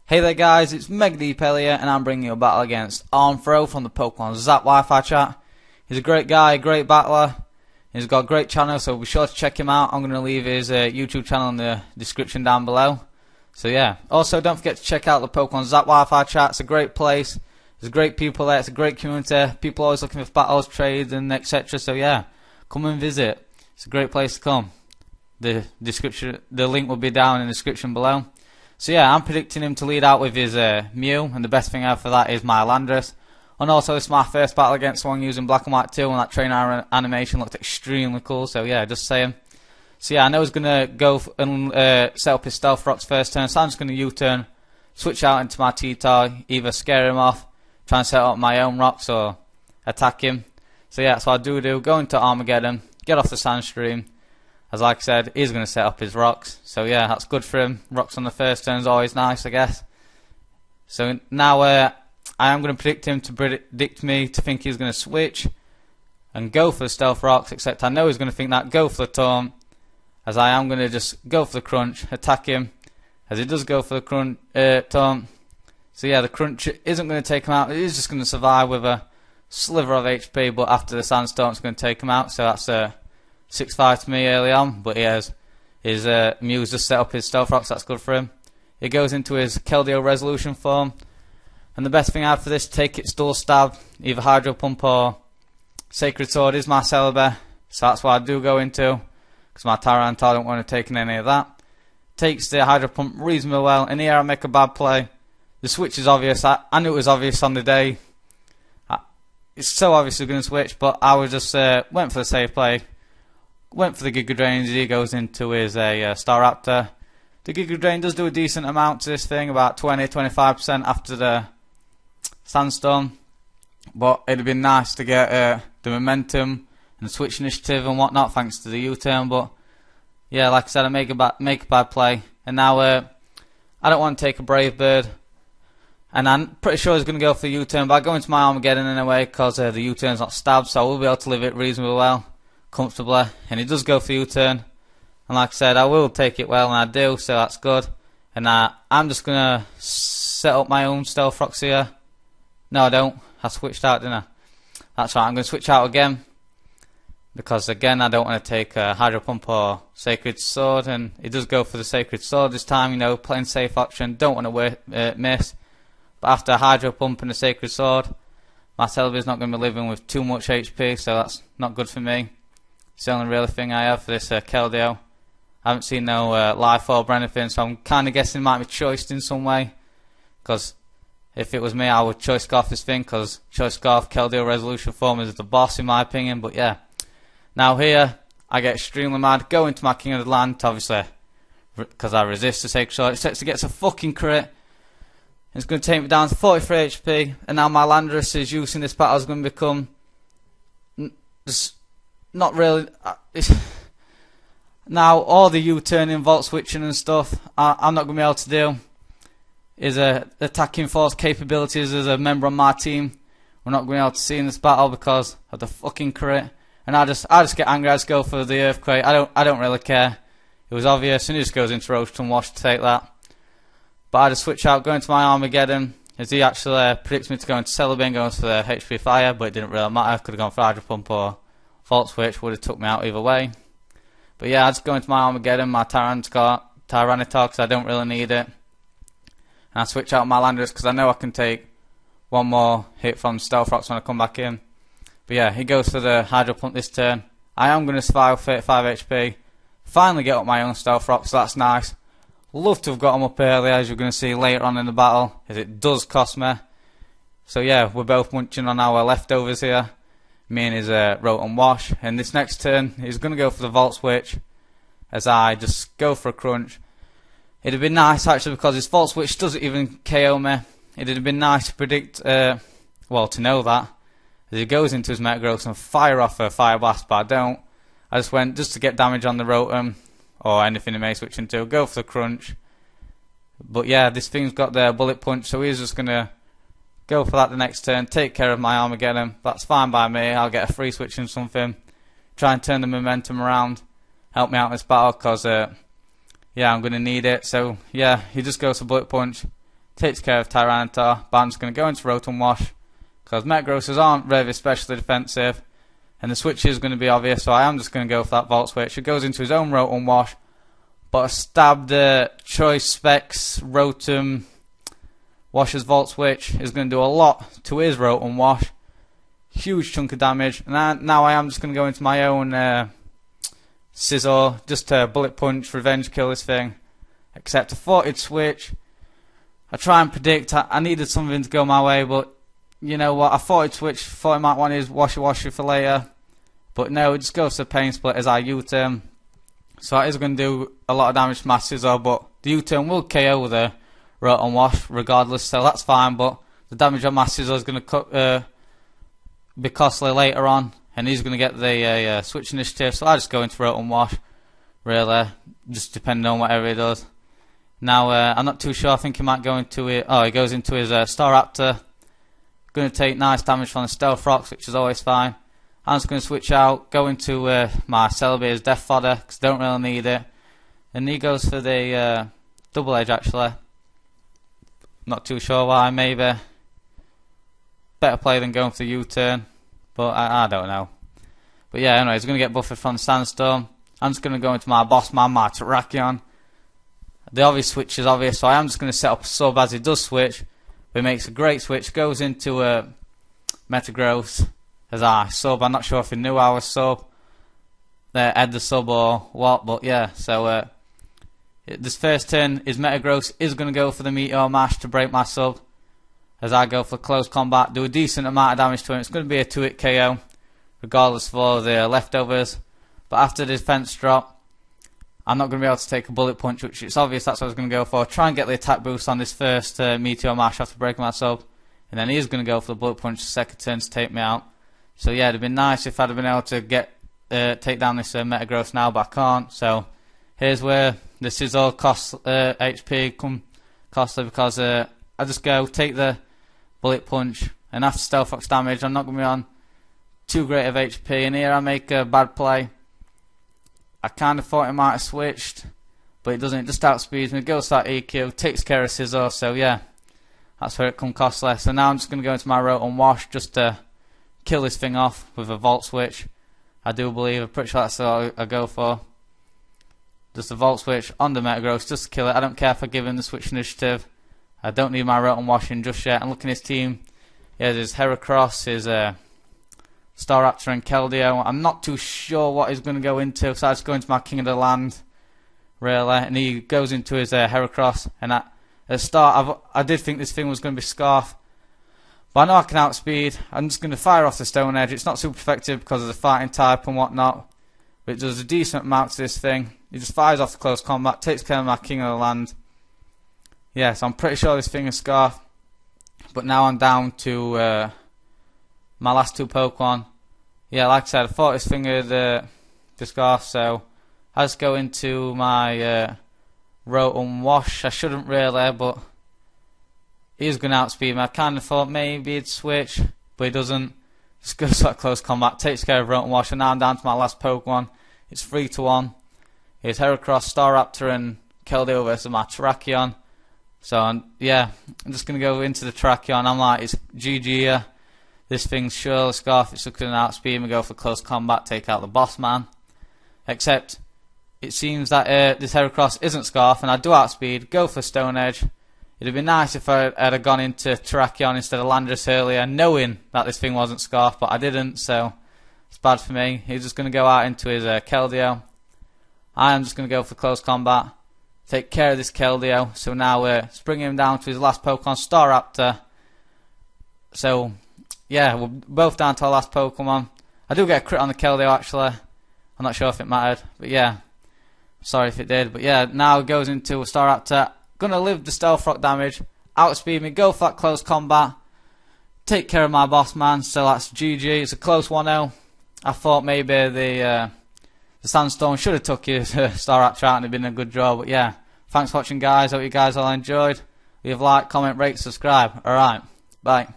Hey there guys, it's MegaDPAL here, and I'm bringing you a battle against ArmedFro from the Pokemon Xat Wi-Fi chat. He's a great guy, great battler. He's got a great channel, so be sure to check him out. I'm going to leave his YouTube channel in the description down below. So yeah, also don't forget to check out the Pokemon Xat Wi-Fi chat. It's a great place. There's great people there. It's a great community. People always looking for battles, trades, and etc. So yeah, come and visit. It's a great place to come. The link will be down in the description below. So yeah, I'm predicting him to lead out with his Mew, and the best thing I have for that is my Landorus. And also, it's my first battle against someone using Black and White 2, and that trainer animation looked extremely cool, so yeah, just saying. So yeah, I know he's going to go and set up his Stealth Rocks first turn, so I'm just going to U-turn, switch out into my T-Toy, either scare him off, try and set up my own rocks, or attack him. So yeah, that's what I do, go into Armageddon, get off the Sandstream. As like I said, he's going to set up his rocks. So yeah, that's good for him. Rocks on the first turn is always nice, I guess. So now I am going to predict him to predict me to think he's going to switch and go for the Stealth Rocks, except I know he's going to think that, go for the Taunt, as I am going to just go for the Crunch, attack him, as he does go for the Taunt. So yeah, the Crunch isn't going to take him out. He's just going to survive with a sliver of HP, but after the Sandstorm's going to take him out. So that's 6-5 to me early on, but he has his Mew's just set up his Stealth Rocks. That's good for him. He goes into his Keldeo Resolution form, and the best thing I have for this, take its Dual Stab, either Hydro Pump or Sacred Sword is my Celebi, so that's what I do go into, because my Tyranitar don't want to take in any of that. Takes the Hydro Pump reasonably well, and here I make a bad play. The switch is obvious. I knew it was obvious on the day. It's so obviously going to switch, but I was just went for the safe play. Went for the Giga Drain as he goes into his Staraptor. The Giga Drain does do a decent amount to this thing, about 20-25% after the Sandstorm. But it'd have been nice to get the momentum and the switch initiative and whatnot thanks to the U-turn. But yeah, like I said, I make a bad play. And now I don't want to take a Brave Bird. And I'm pretty sure he's going to go for the U-turn. But I go into my Armageddon anyway because the U-turn's not stabbed, so I will be able to live it reasonably well, comfortably. And he does go for U-turn, and like I said, I will take it well, and I do, so that's good. And I'm just gonna set up my own Stealth Rocks here. No, I don't. I switched out, didn't I? That's right. I'm gonna switch out again because again I don't want to take a Hydro Pump or Sacred Sword, and he does go for the Sacred Sword this time. You know, playing safe option. Don't want to miss. But after a Hydro Pump and a Sacred Sword, my Celebi is not going to be living with too much HP, so that's not good for me. It's the only real thing I have for this Keldeo. I haven't seen no Life Orb or anything, so I'm kind of guessing it might be choiced in some way. Because if it was me, I would Choice Scarf this thing, because Choice Scarf Keldeo Resolution form is the boss in my opinion. But yeah, now here I get extremely mad, go into my King of the Land, obviously, because I resist the Sacred Sword. It sets to get a fucking crit. It's going to take me down to 43 HP, and now my Landorus' use in this battle is going to become not really. Now all the U-turning, Volt switching and stuff, I'm not going to be able to do. His attacking force capabilities as a member of my team, we're not going to be able to see in this battle because of the fucking crit. And I just get angry. I just go for the Earthquake. I don't really care. It was obvious, and he just goes into Roast and Wash to take that. But I just switch out, go into my Armageddon, as he actually predicts me to go into Celebi and goes for the HP Fire, but it didn't really matter. Could have gone for Hydro Pump or Volt Switch, would have took me out either way. But yeah, I just go into my Armageddon, my Tyranitar, because I don't really need it. And I switch out my Landorus because I know I can take one more hit from Stealth Rocks when I come back in. But yeah, he goes for the Hydro Pump this turn. I am going to survive 35 HP. Finally get up my own Stealth Rocks, so that's nice. Love to have got him up early, as you're going to see later on in the battle, as it does cost me. So yeah, we're both munching on our leftovers here. Me and his Rotom Wash. And this next turn, he's going to go for the Volt Switch, as I just go for a Crunch. It'd have been nice actually, because his Volt Switch doesn't even KO me. It'd have been nice to predict, well, to know that, as he goes into his Metagross and fire off a Fire Blast, but I don't. I just went just to get damage on the Rotom, or anything he may switch into, go for the Crunch. But yeah, this thing's got the Bullet Punch, so he's just going to go for that the next turn, take care of my Armageddon. That's fine by me. I'll get a free switch and something, try and turn the momentum around, help me out in this battle, because yeah, I'm going to need it. So yeah, he just goes for Bullet Punch, takes care of Tyranitar, but I'm just going to go into Rotom Wash, because Metagrosses aren't very especially defensive, and the switch is going to be obvious, so I am just going to go for that Volt Switch. It goes into his own Rotom Wash, but a stabbed Choice Specs Rotom Wash's Volt Switch is going to do a lot to his Rotom Wash. Huge chunk of damage, and now I am just going to go into my own Scizor, just to Bullet Punch, Revenge Kill this thing. Except a forted switch. I try and predict, I needed something to go my way, but you know what, I forted switch, thought I might want his Washy for later. But no, it just goes to Pain Split as I U-turn. So that is going to do a lot of damage to my Scizor, but the U-turn will KO the Rotom Wash regardless, so that's fine, but the damage on my Scizor is going to be costly later on, and he's going to get the switch initiative, so I just go into Rotom Wash, really, just depending on whatever he does. Now, I'm not too sure, I think he might go into it, he goes into his Staraptor, going to take nice damage from the Stealth Rocks, which is always fine. I'm just going to switch out, go into my Celebi's Death Fodder, because I don't really need it, and he goes for the Double Edge actually. Not too sure why, maybe better play than going for the U-turn, but I don't know. But yeah, anyway, he's going to get buffered from the Sandstorm. I'm just going to go into my boss man, my Terrakion. The obvious switch is obvious, so I am just going to set up a sub as he does switch. But he makes a great switch, goes into Metagross as I sub. I'm not sure if he knew I was sub, had the sub or what, but yeah, so this first turn, his Metagross is going to go for the Meteor Mash to break my sub. As I go for close combat, do a decent amount of damage to him. It's going to be a 2-hit KO, regardless for the leftovers. But after the defense drop, I'm not going to be able to take a Bullet Punch, which it's obvious that's what I was going to go for. Try and get the attack boost on this first Meteor Mash after breaking my sub. And then he's going to go for the Bullet Punch the second turn to take me out. So yeah, it'd have been nice if I'd have been able to take down this Metagross now, but I can't. So here's where the Scizor costs HP come costly, because I just go take the Bullet Punch, and after Stealth Fox damage I'm not going to be on too great of HP, and here I make a bad play. I kind of thought it might have switched, but it doesn't, it just outspeeds me, goes to that EQ, takes care of Scizor, so yeah, that's where it come costly. So now I'm just going to go into my Rotom Wash just to kill this thing off with a Volt Switch. I do believe, I'm pretty sure that's what I go for. Just a Volt Switch on the Metagross just to kill it. I don't care if I give him the switch initiative. I don't need my Rotom Washing just yet. And looking at his team, he has his Heracross, his Staraptor and Keldeo. I'm not too sure what he's going to go into, so I just go into my King of the Land, really. And he goes into his Heracross. And at the start, I did think this thing was going to be Scarf, but I know I can outspeed. I'm just going to fire off the Stone Edge. It's not super effective because of the fighting type and whatnot, but it does a decent amount to this thing. He just fires off the close combat, takes care of my King of the Land. Yeah, so I'm pretty sure this thing is Scarf. But now I'm down to my last two Pokemon. Yeah, like I said, I thought this thing had the Scarf, so I just go into my Rotom Wash. I shouldn't really, but he's going to outspeed me. I kind of thought maybe he'd switch, but he doesn't. Just goes to that close combat, takes care of Rotom Wash, and now I'm down to my last Pokemon. It's 3-1. Here's Heracross, Staraptor, and Keldeo versus my Terrakion. So yeah, I'm just going to go into the Terrakion. I'm like, it's GG here. This thing's sure Scarf. It's looking to outspeed me, go for close combat, take out the boss man. Except, it seems that this Heracross isn't Scarf, and I do outspeed, go for Stone Edge. It'd be nice if I had gone into Terrakion instead of Landorus earlier, knowing that this thing wasn't Scarf, but I didn't, so it's bad for me. He's just going to go out into his Keldeo. I am just going to go for close combat, take care of this Keldeo. So now we're bringing him down to his last Pokemon, Staraptor. So yeah, we're both down to our last Pokemon. I do get a crit on the Keldeo actually. I'm not sure if it mattered, but yeah, sorry if it did. But yeah, now it goes into a Staraptor. Gonna live the Stealth Rock damage, outspeed me, go for that close combat, take care of my boss man. So that's GG. It's a close 1-0. I thought maybe the Sandstorm should have took his Staraptor out and it'd been a good draw. But yeah, thanks for watching guys. Hope you guys all enjoyed. Leave a like, comment, rate, subscribe. Alright, bye.